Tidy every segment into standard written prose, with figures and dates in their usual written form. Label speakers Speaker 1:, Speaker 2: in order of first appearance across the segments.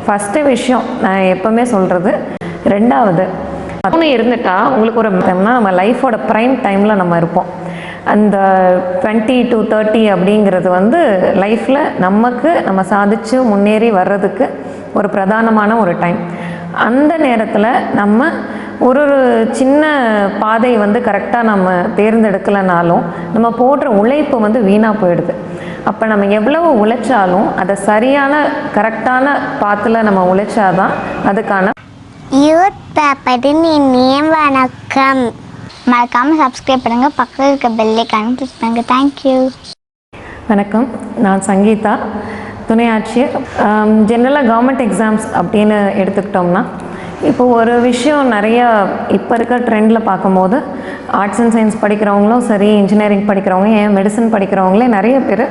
Speaker 1: First விஷயம் நான் எப்போவுமே சொல்கிறது. ரெண்டாவது, ஒன்று இருந்துட்டா உங்களுக்கு ஒரு டைம்னா நம்ம லைஃபோட ப்ரைம் டைமில் நம்ம இருப்போம். அந்த 20 to 30 அப்படிங்கிறது வந்து லைஃப்பில் நம்ம சாதித்து முன்னேறி வர்றதுக்கு ஒரு பிரதானமான ஒரு டைம். அந்த நேரத்தில் நம்ம ஒரு சின்ன பாதை வந்து கரெக்டாக நம்ம தேர்ந்தெடுக்கலைனாலும் நம்ம போடுற உழைப்பு வந்து வீணாக போயிடுது. அப்போ நம்ம எவ்வளவு உழைச்சாலும் அதை சரியான கரெக்டான பாத்தில் நம்ம உழைச்சாதான் அதுக்கான
Speaker 2: யூத் பேப்பரின் இனிய வணக்கம். மறக்காமல் சப்ஸ்கிரைப் பண்ணுங்கள், பக்கத்தில் இருக்க பெல் ஐகானை கிளிக் பண்ணுங்கள். தேங்க்யூ.
Speaker 1: வணக்கம், நான் சங்கீதா, துணை ஆட்சியர். ஜென்ரலாக கவர்மெண்ட் எக்ஸாம்ஸ் அப்படின்னு எடுத்துக்கிட்டோம்னா இப்போ ஒரு விஷயம் நிறையா இப்போ இருக்க ட்ரெண்டில் பார்க்கும்போது ஆர்ட்ஸ் அண்ட் சயின்ஸ் படிக்கிறவங்களும் சரி, இன்ஜினியரிங் படிக்கிறவங்க, ஏன் மெடிசன் படிக்கிறவங்களே நிறைய பேர்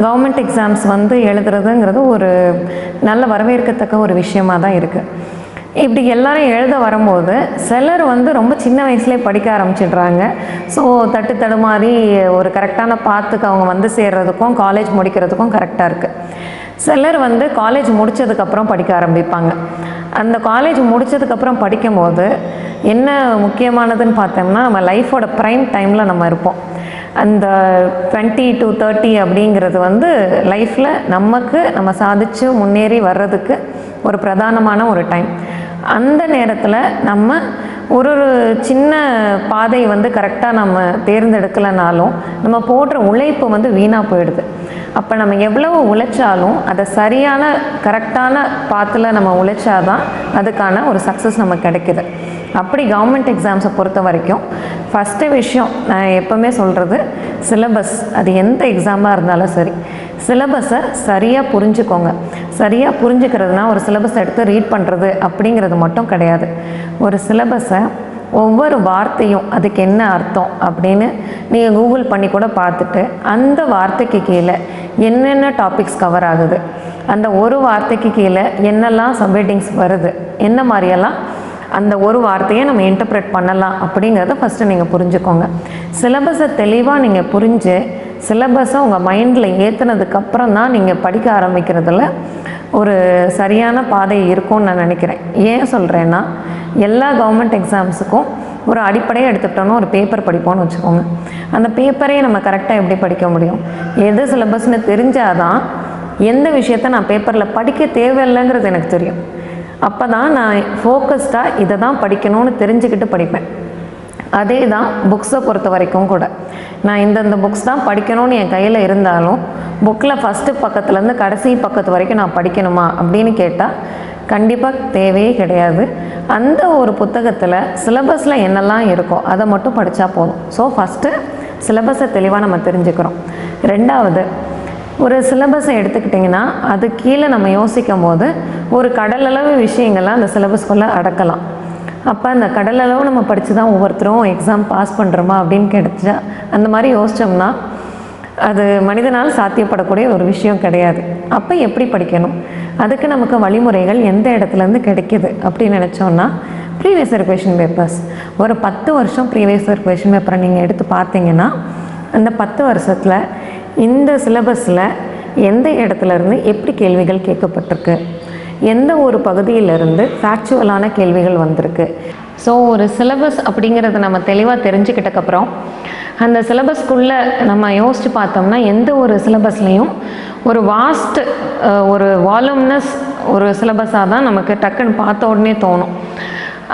Speaker 1: கவர்மெண்ட் எக்ஸாம்ஸ் வந்து எழுதுறதுங்கிறது ஒரு நல்ல வரவேற்கத்தக்க ஒரு விஷயமாக தான் இருக்குது. இப்படி எல்லாரும் எழுத வரும்போது சிலர் வந்து ரொம்ப சின்ன வயசுலேயே படிக்க ஆரம்பிச்சிடுறாங்க. ஸோ தடுமாறி ஒரு கரெக்டான பாத்துக்கு அவங்க வந்து சேர்றதுக்கும் காலேஜ் முடிக்கிறதுக்கும் கரெக்டாக இருக்குது. சிலர் வந்து காலேஜ் முடித்ததுக்கப்புறம் படிக்க ஆரம்பிப்பாங்க. அந்த காலேஜ் முடித்ததுக்கப்புறம் படிக்கும்போது என்ன முக்கியமானதுன்னு பார்த்தோம்னா நம்ம லைஃபோட ப்ரைம் டைமில் நம்ம இருப்போம். அந்த 20 to 30 அப்படிங்கிறது வந்து லைஃப்பில் நம்ம சாதித்து முன்னேறி வர்றதுக்கு ஒரு பிரதானமான ஒரு டைம். அந்த நேரத்தில் நம்ம ஒரு சின்ன பாதை வந்து கரெக்டாக நம்ம தேர்ந்தெடுக்கலைனாலும் நம்ம போடுற உழைப்பு வந்து வீணாக போயிடுது. அப்போ நம்ம எவ்வளவு உழைச்சாலும் அதை சரியான கரெக்டான பாத்தில் நம்ம உழைச்சாதான் அதுக்கான ஒரு சக்ஸஸ் நமக்கு கிடைக்குது. அப்படி கவர்மெண்ட் எக்ஸாம்ஸை பொறுத்த வரைக்கும் ஃபஸ்ட்டு விஷயம் நான் எப்போவுமே சொல்கிறது, சிலபஸ். அது எந்த எக்ஸாமாக இருந்தாலும் சரி, சிலபஸை சரியாக புரிஞ்சுக்கோங்க. சரியாக புரிஞ்சுக்கிறதுனா ஒரு சிலபஸை எடுத்து ரீட் பண்ணுறது அப்படிங்கிறது மட்டும் கிடையாது. ஒரு சிலபஸை ஒவ்வொரு வார்த்தையும் அதுக்கு என்ன அர்த்தம் அப்படின்னு நீங்கள் கூகுள் பண்ணி கூட பார்த்துட்டு அந்த வார்த்தைக்கு கீழே என்னென்ன டாபிக்ஸ் கவர் ஆகுது, அந்த ஒரு வார்த்தைக்கு கீழே என்னெல்லாம் சப்ஹெட்டிங்ஸ் வருது, என்ன மாதிரியெல்லாம் அந்த ஒரு வார்த்தையை நம்ம இன்டர்ப்ரெட் பண்ணலாம் அப்படிங்கிறத ஃபஸ்ட்டு நீங்கள் புரிஞ்சுக்கோங்க. சிலபஸை தெளிவாக நீங்கள் புரிஞ்சு சிலபஸை உங்கள் மைண்டில் ஏற்றுனதுக்கப்புறம் தான் நீங்கள் படிக்க ஆரம்பிக்கிறதுல ஒரு சரியான பாதை இருக்கும்னு நான் நினைக்கிறேன். ஏன் சொல்கிறேன்னா, எல்லா கவர்மெண்ட் எக்ஸாம்ஸுக்கும் ஒரு அடிப்படையாக எடுத்துக்கிட்டோன்னா ஒரு பேப்பர் படிப்போம்னு வச்சுக்கோங்க. அந்த பேப்பரே நம்ம கரெக்டாக எப்படி படிக்க முடியும்? எது சிலபஸ்ன்னு தெரிஞ்சாதான் எந்த விஷயத்த நான் பேப்பரில் படிக்க தேவையில்லைங்கிறது எனக்கு தெரியும். அப்போ தான் நான் ஃபோக்கஸ்டாக இதை தான் படிக்கணும்னு தெரிஞ்சுக்கிட்டு படிப்பேன். அதே தான் புக்ஸை பொறுத்த வரைக்கும் கூட. நான் இந்தந்த புக்ஸ் தான் படிக்கணும்னு என் கையில் இருந்தாலும் புக்கில் ஃபஸ்ட்டு பக்கத்துலேருந்து கடைசி பக்கத்து வரைக்கும் நான் படிக்கணுமா அப்படின்னு கேட்டால் கண்டிப்பாக தேவையே கிடையாது. அந்த ஒரு புத்தகத்தில் சிலபஸில் என்னெல்லாம் இருக்கோ அதை மட்டும் படித்தா போதும். ஸோ ஃபஸ்ட்டு சிலபஸை தெளிவாக நம்ம தெரிஞ்சுக்கிறோம். ரெண்டாவது, ஒரு சிலபஸை எடுத்துக்கிட்டிங்கன்னா அது கீழே நம்ம யோசிக்கும் போது ஒரு கடலளவு விஷயங்கள்லாம் அந்த சிலபஸ்குள்ளே அடக்கலாம். அப்போ அந்த கடலளவு நம்ம படித்து தான் ஒவ்வொருத்தரும் எக்ஸாம் பாஸ் பண்ணுறோமா அப்படின்னு கிடைச்சா அந்த மாதிரி யோசித்தோம்னா அது மனிதனால் சாத்தியப்படக்கூடிய ஒரு விஷயம் கிடையாது. அப்போ எப்படி படிக்கணும், அதுக்கு நமக்கு வழிமுறைகள் எந்த இடத்துலேருந்து கிடைக்கிது அப்படின்னு நினச்சோன்னா, ப்ரீவியஸ் இயர் கொஷின் பேப்பர்ஸ். ஒரு 10 வருஷம் ப்ரீவியஸ் இயர் கொஷின் பேப்பரை நீங்கள் எடுத்து பார்த்தீங்கன்னா அந்த 10 வருஷத்தில் இந்த சிலபஸில் எந்த இடத்துலேருந்து எப்படி கேள்விகள் கேட்கப்பட்டிருக்கு, எந்த ஒரு பகுதியிலிருந்து ஃபேக்சுவலான கேள்விகள் வந்திருக்கு. ஸோ ஒரு சிலபஸ் அப்படிங்கிறத நம்ம தெளிவாக தெரிஞ்சுக்கிட்டக்கப்புறம் அந்த சிலபஸ்க்குள்ளே நம்ம யோசித்து பார்த்தோம்னா எந்த ஒரு சிலபஸ்லேயும் ஒரு வாஸ்ட் ஒரு வால்யூம்னஸ் ஒரு சிலபஸாக தான் நமக்கு டக்குன்னு பார்த்த உடனே தோணும்.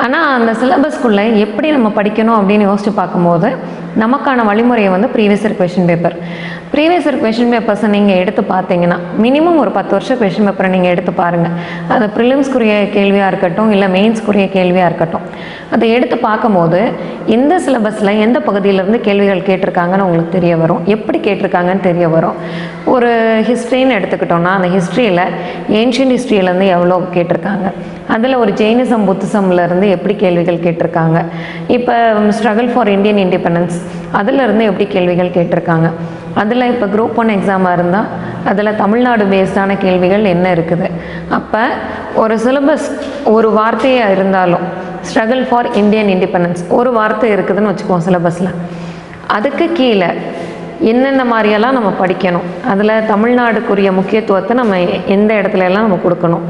Speaker 1: ஆனால் அந்த சிலபஸ்க்குள்ளே எப்படி நம்ம படிக்கணும் அப்படின்னு யோசித்து பார்க்கும்போது நமக்கான வழிமுறையை வந்து previous year question paper. Previous year question பேப்பர்ஸை நீங்கள் எடுத்து பார்த்தீங்கன்னா மினிமம் ஒரு 10 வருஷம் கொஷின் பேப்பரை நீங்கள் எடுத்து பாருங்கள். அது ப்ரிலிம்ஸ்க்குரிய கேள்வியாக இருக்கட்டும், இல்லை மெயின்ஸ்க்குரிய கேள்வியாக இருக்கட்டும், அதை எடுத்து பார்க்கும்போது எந்த சிலபஸில் எந்த பகுதியிலேருந்து கேள்விகள் கேட்டிருக்காங்கன்னு உங்களுக்கு தெரிய வரும், எப்படி கேட்டிருக்காங்கன்னு தெரிய வரும். ஒரு ஹிஸ்ட்ரின்னு எடுத்துக்கிட்டோன்னா அந்த ஹிஸ்ட்ரியில் ஏன்ஷியன்ட் ஹிஸ்ட்ரியிலேருந்து எவ்வளோ கேட்டிருக்காங்க, அதில் ஒரு ஜெயினிசம் புத்திசம்லேருந்து எப்படி கேள்விகள் கேட்டிருக்காங்க, இப்போ ஸ்ட்ரகிள் ஃபார் இந்தியன் இண்டிபெண்டன்ஸ் அதிலிருந்து எப்படி கேள்விகள் கேட்டிருக்காங்க, அதில் இப்போ குரூப் 1 எக்ஸாமாக இருந்தால் அதில் தமிழ்நாடு பேஸ்டான கேள்விகள் என்ன இருக்குது. அப்போ ஒரு சிலபஸ் ஒரு வார்த்தையாக இருந்தாலும் ஸ்ட்ரகிள் ஃபார் இந்தியன் இண்டிபெண்டன்ஸ் ஒரு வார்த்தை இருக்குதுன்னு வச்சுக்குவோம் சிலபஸில், அதுக்கு கீழே என்னென்ன மாதிரியெல்லாம் நம்ம படிக்கணும், அதில் தமிழ்நாடுக்குரிய முக்கியத்துவத்தை நம்ம எந்த இடத்துல எல்லாம் நம்ம கொடுக்கணும்,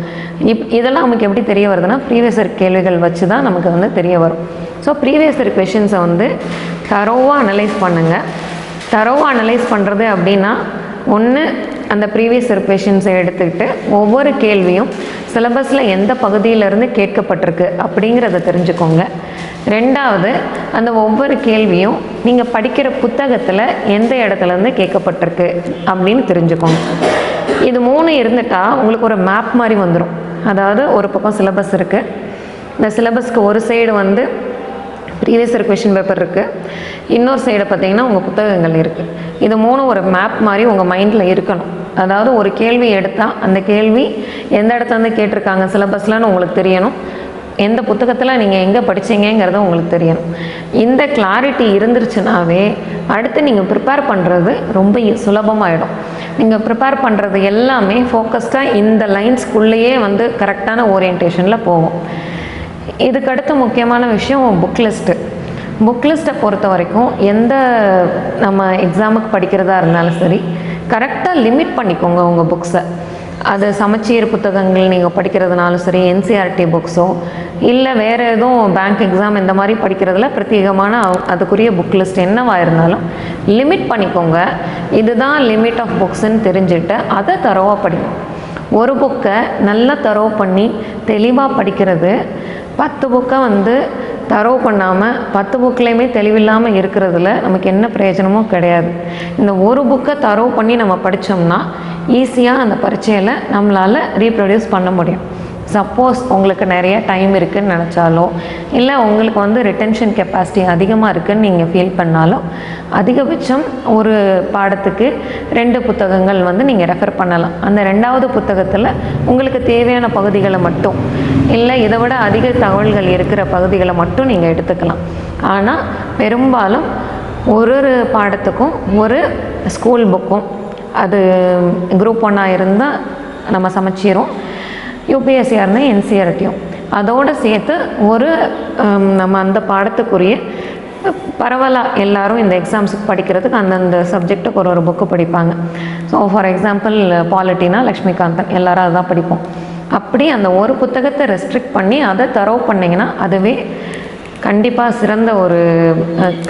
Speaker 1: இதெல்லாம் நமக்கு எப்படி தெரிய வருதுன்னா ப்ரீவியஸ் இயர் கேள்விகள் வச்சு தான் நமக்கு வந்து தெரிய வரும். ஸோ ப்ரீவியஸ் இயர் கொஷின்ஸை வந்து தரோவாக அனலைஸ் பண்ணுங்கள். தரோவாக அனலைஸ் பண்ணுறது அப்படின்னா ஒன்று அந்த ப்ரீவியஸ் இயர் கொஷின்ஸை எடுத்துக்கிட்டு ஒவ்வொரு கேள்வியும் சிலபஸில் எந்த பகுதியிலேருந்து கேட்கப்பட்டிருக்கு அப்படிங்கிறத தெரிஞ்சுக்கோங்க. ரெண்டாவது அந்த ஒவ்வொரு கேள்வியும் நீங்கள் படிக்கிற புத்தகத்தில் எந்த இடத்துலேருந்து கேட்கப்பட்டிருக்கு அப்படின்னு தெரிஞ்சுக்கோங்க. இது 3 இருந்துட்டால் உங்களுக்கு ஒரு மேப் மாதிரி வந்துடும். அதாவது ஒரு பக்கம் சிலபஸ் இருக்குது, இந்த சிலபஸ்க்கு ஒரு சைடு வந்து ப்ரீவியஸ் இயர் கொஷின் பேப்பர் இருக்குது, இன்னொரு சைடு பார்த்திங்கன்னா உங்கள் புத்தகங்கள் இருக்குது. இது 3 ஒரு மேப் மாதிரி உங்கள் மைண்டில் இருக்கணும். அதாவது ஒரு கேள்வி எடுத்தால் அந்த கேள்வி எந்த இடத்துலேருந்து கேட்டிருக்காங்க சிலபஸ்லன்னு உங்களுக்கு தெரியணும், எந்த புத்தகத்தில் நீங்கள் எங்கே படித்தீங்கிறத உங்களுக்கு தெரியணும். இந்த கிளாரிட்டி இருந்துருச்சுனாவே அடுத்து நீங்கள் ப்ரிப்பேர் பண்ணுறது ரொம்ப சுலபமாகிடும். நீங்கள் ப்ரிப்பேர் பண்ணுறது எல்லாமே ஃபோக்கஸ்டாக இந்த லைன்ஸ்குள்ளேயே வந்து கரெக்டான ஓரியன்டேஷனில் போகும். இதுக்கடுத்து முக்கியமான விஷயம் புக் லிஸ்ட்டு. புக் லிஸ்ட்டை பொறுத்த வரைக்கும் எந்த நம்ம எக்ஸாமுக்கு படிக்கிறதா இருந்தாலும் சரி கரெக்டாக லிமிட் பண்ணிக்கோங்க உங்கள் புக்ஸை. அது சமச்சீர் புத்தகங்கள் நீங்கள் படிக்கிறதுனாலும் சரி, என்சிஆர்டி புக்ஸோ இல்லை வேறு எதுவும் பேங்க் எக்ஸாம் இந்த மாதிரி படிக்கிறதுல பிரத்யேகமான அதுக்குரிய புக் லிஸ்ட் என்னவாக இருந்தாலும் லிமிட் பண்ணிக்கோங்க. இதுதான் லிமிட் ஆஃப் புக்ஸ்ன்னு தெரிஞ்சுட்டு அதை தரோவாக படிக்கணும். ஒரு புக்கை நல்லா தரோ பண்ணி தெளிவாக படிக்கிறது 10 புக்கை வந்து தரோ பண்ணாமல் 10 புக்லேயுமே தெளிவில்லாமல் இருக்கிறதுல நமக்கு என்ன பிரயோஜனமும் கிடையாது. இந்த ஒரு புக்கை தரோ பண்ணி நம்ம படித்தோம்னா ஈஸியாக அந்த பரீட்சையில் நம்மளால் ரீப்ரொடியூஸ் பண்ண முடியும். சப்போஸ் உங்களுக்கு நிறைய டைம் இருக்குதுன்னு நினச்சாலோ இல்லை உங்களுக்கு வந்து ரிட்டென்ஷன் கெப்பாசிட்டி அதிகமாக இருக்குதுன்னு நீங்கள் ஃபீல் பண்ணாலும் அதிகபட்சம் ஒரு பாடத்துக்கு 2 புத்தகங்கள் வந்து நீங்கள் ரெஃபர் பண்ணலாம். அந்த 2வது புத்தகத்தில் உங்களுக்கு தேவையான பகுதிகளை மட்டும் இல்லை இதை விட அதிக தகவல்கள் இருக்கிற பகுதிகளை மட்டும் நீங்கள் எடுத்துக்கலாம். ஆனால் பெரும்பாலும் ஒரு பாடத்துக்கும் ஒரு ஸ்கூல் புக்கும், அது குரூப் 1 இருந்தால் நம்ம சமச்சீரும், யூபிஎஸ்சியாக இருந்தால் என்சிஆர்டியும் அதோடு சேர்த்து ஒரு நம்ம அந்த பாடத்துக்குரிய பரவலாக எல்லாரும் இந்த எக்ஸாம்ஸுக்கு படிக்கிறதுக்கு அந்தந்த சப்ஜெக்ட்டுக்கு ஒரு புக்கு படிப்பாங்க. ஸோ ஃபார் எக்ஸாம்பிள் பாலிட்டினா லக்ஷ்மிகாந்தன் எல்லாரும் அதுதான் படிப்போம். அப்படி அந்த ஒரு புத்தகத்தை ரெஸ்ட்ரிக்ட் பண்ணி அதை தரோ பண்ணிங்கன்னா அதுவே கண்டிப்பாக சிறந்த ஒரு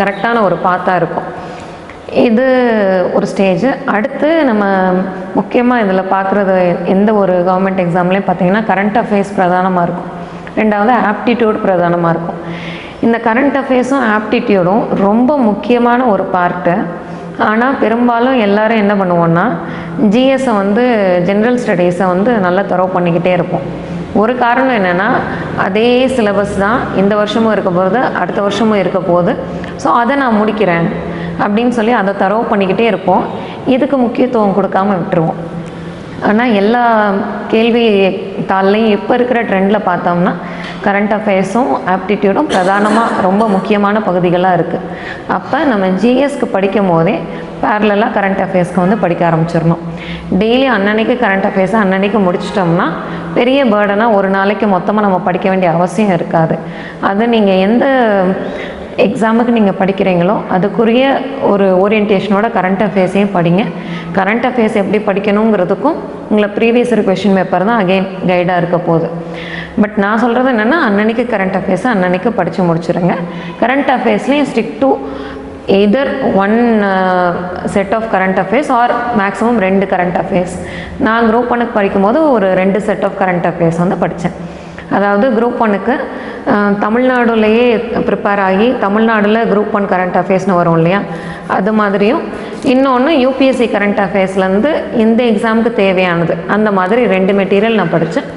Speaker 1: கரெக்டான ஒரு பாத்தாக இருக்கும். இது ஒரு ஸ்டேஜ். அடுத்து நம்ம முக்கியமாக இதில் பார்க்குறது எந்த ஒரு கவர்மெண்ட் எக்ஸாம்லேயும் பார்த்திங்கன்னா கரண்ட் அஃபேர்ஸ் பிரதானமாக இருக்கும், 2வது ஆப்டிடியூட் பிரதானமாக இருக்கும். இந்த கரண்ட் அஃபேர்ஸும் ஆப்டிடியூடும் ரொம்ப முக்கியமான ஒரு பார்ட்டு. ஆனால் பெரும்பாலும் எல்லோரும் என்ன பண்ணுவோன்னா ஜிஎஸை வந்து ஜென்ரல் ஸ்டடீஸை வந்து நல்லா தரோ பண்ணிக்கிட்டே இருப்போம். ஒரு காரணம் என்னென்னா அதே சிலபஸ் தான் இந்த வருஷமும் இருக்க போகுது, அடுத்த வருஷமும் இருக்க போகுது, ஸோ அதை நான் முடிக்கிறேன் அப்படின்னு சொல்லி அதை தரோ பண்ணிக்கிட்டே இருப்போம். இதுக்கு முக்கியத்துவம் கொடுக்காமல் விட்டுருவோம். ஆனால் எல்லா கேள்வி தாள்லையும் இப்போ இருக்கிற ட்ரெண்டில் பார்த்தோம்னா கரண்ட் அஃபேர்ஸும் ஆப்டிடியூடும் பிரதானமாக ரொம்ப முக்கியமான பகுதிகளாக இருக்குது. அப்போ நம்ம ஜிஎஸ்க்கு படிக்கும் போதே பேரலாக கரண்ட் அஃபேர்ஸ்க்கு வந்து படிக்க ஆரம்பிச்சிடணும். டெய்லி அன்னன்னைக்கு கரண்ட் அஃபேர்ஸை அன்னன்னைக்கு முடிச்சிட்டோம்னா பெரிய பேர்டனாக ஒரு நாளைக்கு மொத்தமாக நம்ம படிக்க வேண்டிய அவசியம் இருக்காது. அது நீங்கள் எந்த எக்ஸாமுக்கு நீங்கள் படிக்கிறீங்களோ அதுக்குரிய ஒரு ஓரியன்டேஷனோட கரண்ட் அஃபேர்ஸையும் படிங்க. கரண்ட் அஃபேர்ஸ் எப்படி படிக்கணுங்கிறதுக்கும் உங்களை ப்ரீவியஸ் இயர் கொஷின் பேப்பர் தான் அகெயின் கைடாக இருக்க போகுது. பட் நான் சொல்கிறது என்னென்னா அன்னன்னைக்கு கரண்ட் அஃபேர்ஸை அன்னன்னைக்கு படித்து முடிச்சுருங்க. கரண்ட் அஃபேர்ஸ்லேயும் stick to either 1 set of current affairs or maximum 2 current affairs. நான் குரூப் 1க்கு படிக்கும்போது ஒரு 2 செட் ஆஃப் கரண்ட் அஃபேர்ஸ் வந்து படித்தேன். அதாவது குரூப் 1க்கு தமிழ்நாடுலேயே ப்ரிப்பேர் ஆகி தமிழ்நாடில் குரூப் 1 கரண்ட் அஃபேர்ஸ்னு வரும் இல்லையா, அது மாதிரியும் இன்னொன்று யூபிஎஸ்சி கரண்ட் அஃபேர்ஸ்லேருந்து இந்த எக்ஸாமுக்கு தேவையானது அந்த மாதிரி 2 மெட்டீரியல் நான் படித்தேன்.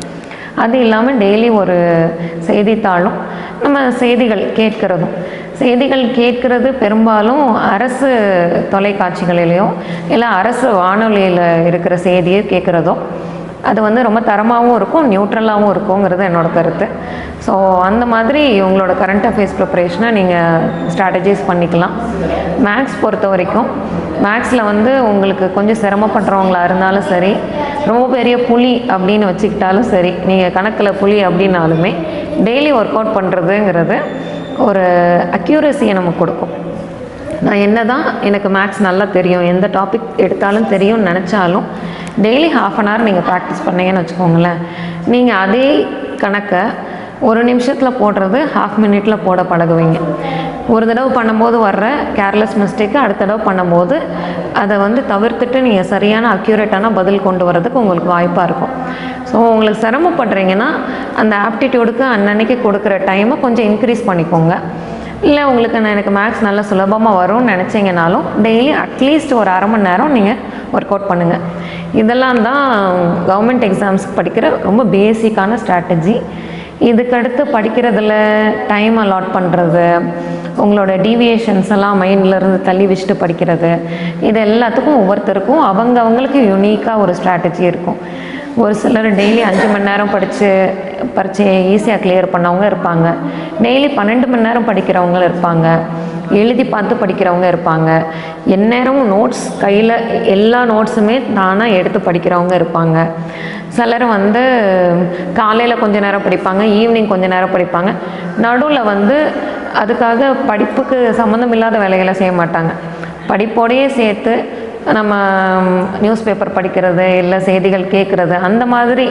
Speaker 1: அது இல்லாமல் டெய்லி ஒரு செய்தித்தாளும் நம்ம செய்திகள் கேட்குறது பெரும்பாலும் அரசு தொலைக்காட்சிகளிலேயோ இல்லை அரசு வானொலியில் இருக்கிற செய்தியை கேட்குறதோ அது வந்து ரொம்ப தரமாகவும் இருக்கும், நியூட்ரலாகவும் இருக்குங்கிறது என்னோட கருத்து. ஸோ அந்த மாதிரி உங்களோட கரண்ட் அஃபேர்ஸ் ப்ரிப்பரேஷனை நீங்கள் ஸ்ட்ராட்டஜைஸ் பண்ணிக்கலாம். மேக்ஸ் பொறுத்த வரைக்கும் மேக்ஸில் வந்து உங்களுக்கு கொஞ்சம் சிரமப்படுறவங்களா இருந்தாலும் சரி, ரொம்ப பெரிய புலி அப்படின்னு வச்சுக்கிட்டாலும் சரி, நீங்கள் கணக்கில் புலி அப்படின்னாலுமே டெய்லி ஒர்க் அவுட் பண்ணுறதுங்கிறது ஒரு அக்யூரஸியை நமக்கு கொடுக்கும். நான் என்ன தான் எனக்கு மேக்ஸ் நல்லா தெரியும், எந்த டாபிக் எடுத்தாலும் தெரியும்னு நினச்சாலும் டெய்லி ½ நீங்கள் ப்ராக்டிஸ் பண்ணீங்கன்னு வச்சுக்கோங்களேன், நீங்கள் அதே கணக்கை ஒரு நிமிஷத்தில் போடுறது ½ மினிட்டில் போட பழகுவீங்க. ஒரு தடவை பண்ணும்போது வர்ற கேர்லெஸ் மிஸ்டேக்கு அடுத்த தடவை பண்ணும்போது அதை வந்து தவிர்த்துட்டு நீங்கள் சரியான அக்யூரேட்டான பதில் கொண்டு வரதுக்கு உங்களுக்கு வாய்ப்பாக இருக்கும். ஸோ உங்களுக்கு சிரமப்படுறீங்கன்னா அந்த ஆப்டிடியூடுக்கு அன்னன்னைக்கு கொடுக்குற டைமை கொஞ்சம் இன்க்ரீஸ் பண்ணிக்கோங்க. இல்லை உங்களுக்கு எனக்கு மேக்ஸ் நல்லா சுலபமாக வரும்னு நினச்சிங்கனாலும் டெய்லி அட்லீஸ்ட் ஒரு ½ மணி நேரம் நீங்கள் ஒர்க் அவுட் பண்ணுங்கள். இதெல்லாம் தான் கவர்மெண்ட் எக்ஸாம்ஸ்க்கு படிக்கிற ரொம்ப பேசிக்கான ஸ்ட்ராட்டஜி. இதுக்கடுத்து படிக்கிறதுல டைம் அலாட் பண்ணுறது, உங்களோட டீவியேஷன்ஸ் எல்லாம் மைண்ட்லேருந்து தள்ளி வச்சுட்டு படிக்கிறது, இது எல்லாத்துக்கும் ஒவ்வொருத்தருக்கும் அவங்களுக்கு யூனிக்காக ஒரு ஸ்ட்ராட்டஜி இருக்கும். ஒரு சிலர் டெய்லி 5 மணி நேரம் படித்து பரீட்சையை ஈஸியாக கிளியர் பண்ணவங்க இருப்பாங்க, டெய்லி 12 மணி நேரம் படிக்கிறவங்க இருப்பாங்க, எழுதி பார்த்து படிக்கிறவங்க இருப்பாங்க, எந்நேரமும் நோட்ஸ் கையில் எல்லா நோட்ஸுமே நானாக எடுத்து படிக்கிறவங்க இருப்பாங்க. சிலர் வந்து காலையில் கொஞ்ச நேரம் படிப்பாங்க, ஈவினிங் கொஞ்ச நேரம் படிப்பாங்க, நடுவில் அதுக்காக படிப்புக்கு சம்மந்தம் இல்லாத வேலைகளை செய்ய மாட்டாங்க. படிப்போடையே சேர்த்து நம்ம நியூஸ் பேப்பர் படிக்கிறது, இல்லை செய்திகள் கேட்குறது, அந்த மாதிரி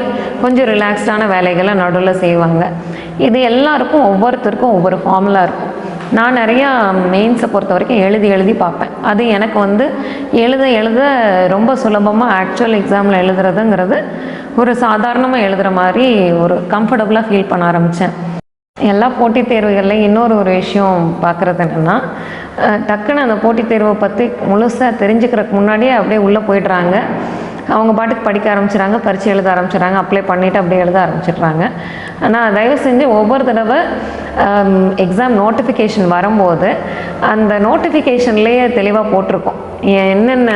Speaker 1: கொஞ்சம் ரிலாக்ஸ்டான வேலைகளை நடுவில் செய்வாங்க. இது எல்லாருக்கும் ஒவ்வொருத்தருக்கும் ஒவ்வொரு ஃபார்முலா இருக்கும். நான் நிறையா மெயின்ஸை பொறுத்த வரைக்கும் எழுதி பார்ப்பேன். அது எனக்கு எழுத ரொம்ப சுலபமாக ஆக்சுவல் எக்ஸாமில் எழுதுறதுங்கிறது ஒரு சாதாரணமாக எழுதுகிற மாதிரி ஒரு கம்ஃபர்டபுளாக ஃபீல் பண்ண ஆரம்பித்தேன். எல்லா போட்டித் தேர்வுகள்லையும் இன்னொரு விஷயம் பார்க்குறது என்னென்னா, டக்குன்னு அந்த போட்டித் தேர்வை பற்றி முழுசாக தெரிஞ்சுக்கிறதுக்கு முன்னாடியே அப்படியே உள்ளே போய்ட்றாங்க. அவங்க பாட்டுக்கு படிக்க ஆரம்பிச்சிடுறாங்க, பரீட்சை எழுத ஆரம்பிச்சிடுறாங்க, அப்ளை பண்ணிவிட்டு அப்படியே எழுத ஆரம்பிச்சிடுறாங்க. ஆனால் தயவு செஞ்சு ஒவ்வொரு தடவை எக்ஸாம் நோட்டிஃபிகேஷன் வரும்போது அந்த நோட்டிஃபிகேஷன்லேயே தெளிவாக போட்டிருக்கோம் என்னென்ன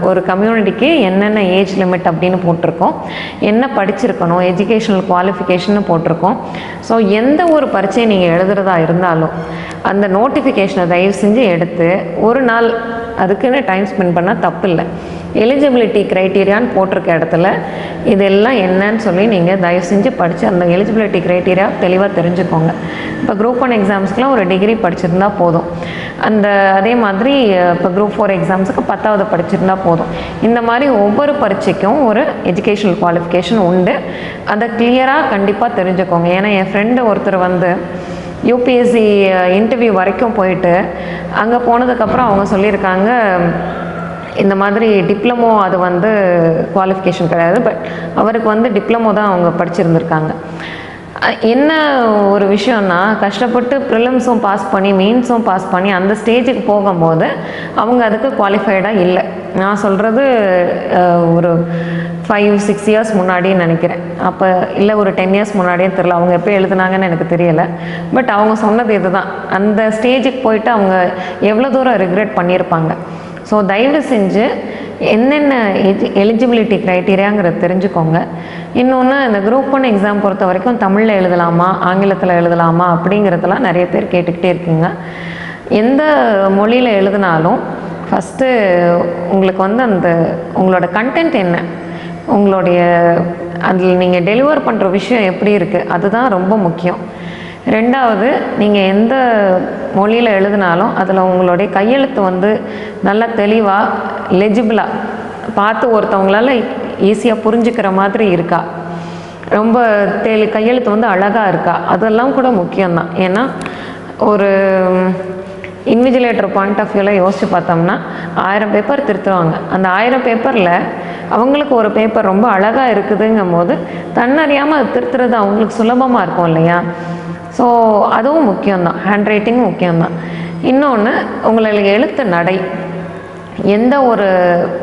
Speaker 1: ஒரு கம்யூனிட்டிக்கு என்னென்ன ஏஜ் லிமிட் அப்படின்னு போட்டிருக்கோம், என்ன படிச்சிருக்கணும், எஜுகேஷனல் குவாலிஃபிகேஷன் போட்டிருக்கோம். ஸோ எந்த ஒரு பரீட்சையை நீங்கள் எழுதுறதா இருந்தாலும் அந்த நோட்டிஃபிகேஷனை தயவு செஞ்சு எடுத்து ஒரு நாள் அதுக்குன்னு டைம் ஸ்பெண்ட் பண்ணால் தப்பு இல்லை. எலிஜிபிலிட்டி க்ரைட்டீரியான்னு போட்டிருக்க இடத்துல இதெல்லாம் என்னன்னு சொல்லி நீங்கள் தயவு செஞ்சு படித்து அந்த எலிஜிபிலிட்டி க்ரைட்டீரியா தெளிவாக தெரிஞ்சுக்கோங்க. இப்போ குரூப் 1 எக்ஸாம்ஸ்க்குலாம் ஒரு டிகிரி படிச்சிருந்தா போதும். அதே மாதிரி இப்போ குரூப் 4 எக்ஸாம்ஸுக்கு 10வது படிச்சிருந்தா போதும். இந்த மாதிரி ஒவ்வொரு பரீட்சைக்கும் ஒரு எஜுகேஷனல் குவாலிஃபிகேஷன் உண்டு. அதை கிளியராக கண்டிப்பாக தெரிஞ்சுக்கோங்க. ஏன்னா என் ஃப்ரெண்டு ஒருத்தர் யூபிஎஸ்சி இன்டர்வியூ வரைக்கும் போயிட்டு அங்கே போனதுக்கப்புறம் அவங்க சொல்லியிருக்காங்க, இந்த மாதிரி டிப்ளமோ அது குவாலிஃபிகேஷன் கிடையாது, பட் அவருக்கு டிப்ளமோ தான் அவங்க படிச்சிருந்துருக்காங்க. என்ன ஒரு விஷயம்னா, கஷ்டப்பட்டு ப்ரிலிம்ஸும் பாஸ் பண்ணி மெயின்ஸும் பாஸ் பண்ணி அந்த ஸ்டேஜுக்கு போகும்போது அவங்க அதுக்கு குவாலிஃபைடாக இல்லை. நான் சொல்கிறது ஒரு 5-6 இயர்ஸ் முன்னாடின்னு நினைக்கிறேன். அப்போ இல்லை ஒரு 10 இயர்ஸ் முன்னாடியே தெரில, அவங்க எப்போ எழுதுனாங்கன்னு எனக்கு தெரியலை. பட் அவங்க சொன்னது இதுதான், அந்த ஸ்டேஜுக்கு போயிட்டு அவங்க எவ்வளோ தூரம் ரிக்ரெட் பண்ணியிருப்பாங்க. ஸோ தயவு செஞ்சு என்னென்ன எலிஜிபிலிட்டி க்ரைட்டீரியாங்கிறத தெரிஞ்சுக்கோங்க. இன்னொன்று, இந்த குரூப் 1 எக்ஸாம் பொறுத்த வரைக்கும் தமிழில் எழுதலாமா ஆங்கிலத்தில் எழுதலாமா அப்படிங்கிறதெல்லாம் நிறைய பேர் கேட்டுக்கிட்டே இருக்கீங்க. எந்த மொழியில் எழுதினாலும் ஃபஸ்ட்டு உங்களுக்கு உங்களோட கண்டென்ட் என்ன, உங்களுடைய அதில் நீங்கள் டெலிவர் பண்ணுற விஷயம் எப்படி இருக்குது, அதுதான் ரொம்ப முக்கியம். ரெண்டாவது, நீங்கள் எந்த மொழியில் எழுதினாலும் அதில் உங்களுடைய கையெழுத்து நல்லா தெளிவாக லெஜிபிளாக பார்த்து ஒருத்தவங்களால ஈஸியாக புரிஞ்சுக்கிற மாதிரி இருக்கா, ரொம்ப கையெழுத்து அழகாக இருக்கா, அதெல்லாம் கூட முக்கியம்தான். ஏன்னா ஒரு இன்விஜிலேட்டர் பாயிண்ட் ஆஃப் வியூவில் யோசித்து பார்த்தோம்னா 1000 பேப்பர் திருத்துவாங்க. அந்த 1000 பேப்பரில் அவங்களுக்கு ஒரு பேப்பர் ரொம்ப அழகாக இருக்குதுங்கும் போது தன்னறியாமல் அது திருத்துறது அவங்களுக்கு சுலபமாக இருக்கும் இல்லையா? ஸோ அதுவும் முக்கியம்தான், ஹேண்ட் ரைட்டிங்கும் முக்கியம்தான். இன்னொன்று, உங்களுக்கு எழுத்து நடை எந்த ஒரு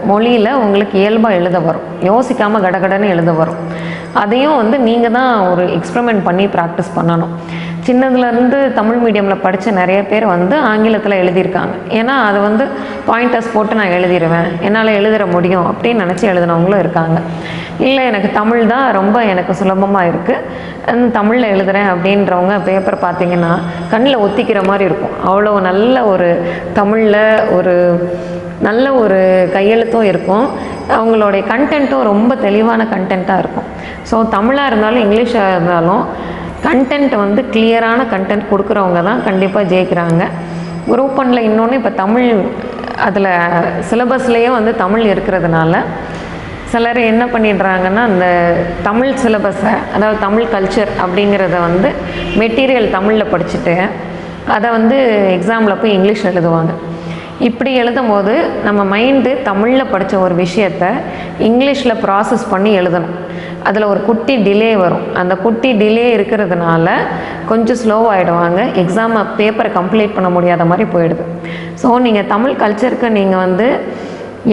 Speaker 1: மொழியில் உங்களுக்கு இயல்பாக எழுத வரும், யோசிக்காமல் கடகடன்னு எழுத வரும், அதையும் நீங்கள் தான் ஒரு எக்ஸ்பெரிமெண்ட் பண்ணி ப்ராக்டிஸ் பண்ணணும். சின்னதுலேருந்து தமிழ் மீடியமில் படித்த நிறைய பேர் ஆங்கிலத்தில் எழுதியிருக்காங்க. ஏன்னா அது பாயிண்டர்ஸ் போட்டு நான் எழுதிடுவேன், என்னால் எழுதிட முடியும் அப்படின்னு நினச்சி எழுதினவங்களும் இருக்காங்க. இல்லை எனக்கு தமிழ் தான் ரொம்ப எனக்கு சுலபமாக இருக்குது, தமிழில் எழுதுகிறேன் அப்படின்றவங்க பேப்பர் பார்த்திங்கன்னா கண்ணில் ஒத்திக்கிற மாதிரி இருக்கும். அவ்வளோ நல்ல ஒரு தமிழில் ஒரு நல்ல ஒரு கையெழுத்தும் இருக்கும், அவங்களுடைய கண்டென்ட்டும் ரொம்ப தெளிவான கண்டென்ட்டாக இருக்கும். ஸோ தமிழாக இருந்தாலும் இங்கிலீஷாக இருந்தாலும் கண்டென்ட் கிளியரான கண்டென்ட் கொடுக்குறவங்க தான் கண்டிப்பாக ஜெயிக்கிறாங்க. குரூப் ஒன்றில் இன்னொன்று இப்போ தமிழ் அதில் சிலபஸ்லேயே வந்து தமிழ் இருக்கிறதுனால சிலர் என்ன பண்ணிடுறாங்கன்னா அந்த தமிழ் சிலபஸை, அதாவது தமிழ் கல்ச்சர் அப்படிங்கிறத வந்து மெட்டீரியல் தமிழில் படிச்சுட்டு அதை வந்து எக்ஸாமில் போய் இங்கிலீஷ் எழுதுவாங்க. இப்படி எழுதும் போது நம்ம மைண்டு தமிழில் படித்த ஒரு விஷயத்தை இங்கிலீஷில் ப்ராசஸ் பண்ணி எழுதணும். அதில் ஒரு குட்டி டிலே வரும். அந்த குட்டி டிலே இருக்கிறதுனால கொஞ்சம் ஸ்லோவாகிடுவாங்க, எக்ஸாமை பேப்பரை கம்ப்ளீட் பண்ண முடியாத மாதிரி போயிடுது. ஸோ நீங்கள் தமிழ் கல்ச்சருக்கு நீங்கள் வந்து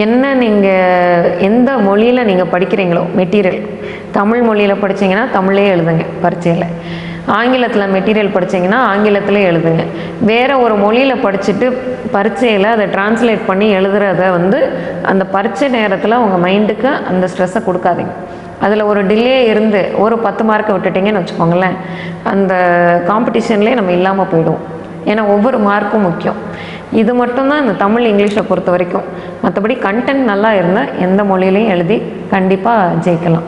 Speaker 1: என்ன, நீங்கள் எந்த மொழியில் நீங்கள் படிக்கிறீங்களோ மெட்டீரியல், தமிழ் மொழியில் படித்தீங்கன்னா தமிழே எழுதுங்க பரீட்சையில், ஆங்கிலத்தில் மெட்டீரியல் படித்தீங்கன்னா ஆங்கிலத்திலே எழுதுங்க. வேறு ஒரு மொழியில் படிச்சுட்டு பரீட்சையில் அதை டிரான்ஸ்லேட் பண்ணி எழுதுறத வந்து அந்த பரீட்சை நேரத்தில் உங்கள் மைண்டுக்கு அந்த ஸ்ட்ரெஸ்ஸை கொடுக்காதீங்க. அதில் ஒரு டிலே இருந்து ஒரு 10 மார்க்கை விட்டுட்டிங்கன்னு வச்சுக்கோங்களேன், அந்த காம்படிஷன்லேயே நம்ம இல்லாமல் போயிடுவோம். ஏன்னா ஒவ்வொரு மார்க்கும் முக்கியம். இது மட்டும்தான் இந்த தமிழ் இங்கிலீஷை பொறுத்த வரைக்கும். மற்றபடி கண்டென்ட் நல்லா இருந்தால் எந்த மொழியிலையும் எழுதி கண்டிப்பாக ஜெயிக்கலாம்.